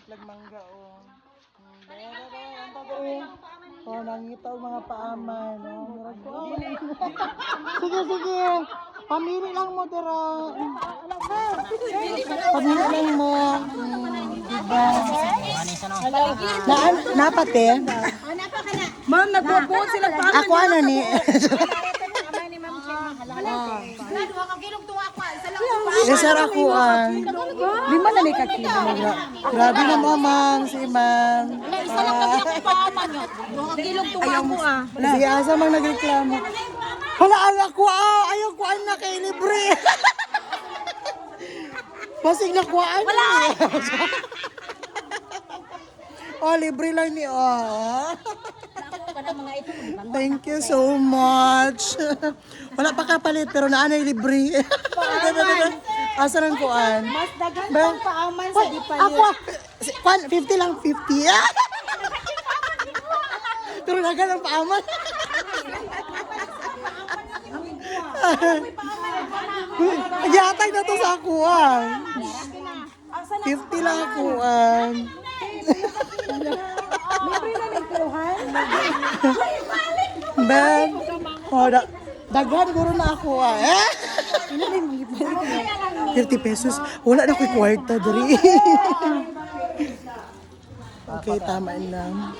Itlag mangga, oh. Oh, nangita ang mga paaman, oh. Murag ko, oh. Sige, sige. Pamili lang mo, Dero. Pamili lang mo. Diba? Napate? Ma'am, nagbubuot sila pa. Ako ano ni? Isar ako lima na ni kakilo. Grabe na mamang si Imang. Isa lang kami ako paaman nyo. 2 kilong tuwa ko Sige, asa mang nagreklamo. Hala, ako ayaw ko na kay libre. Pasig na kuhaan. Wala. Oh, libre lang ni Thank you so much. Wala pa kapalit pero naanay libre. Asa nang kuan? Mas dagan ang paaman sa dipalit. Ako 50 lang 50. Pero dagan ang paaman. Yatay na to sa akuan. 50 lang akuan. Ben, daghan guro na ako 30 pesos. Wala na ko'y kwarta diri. Okay, tama lang.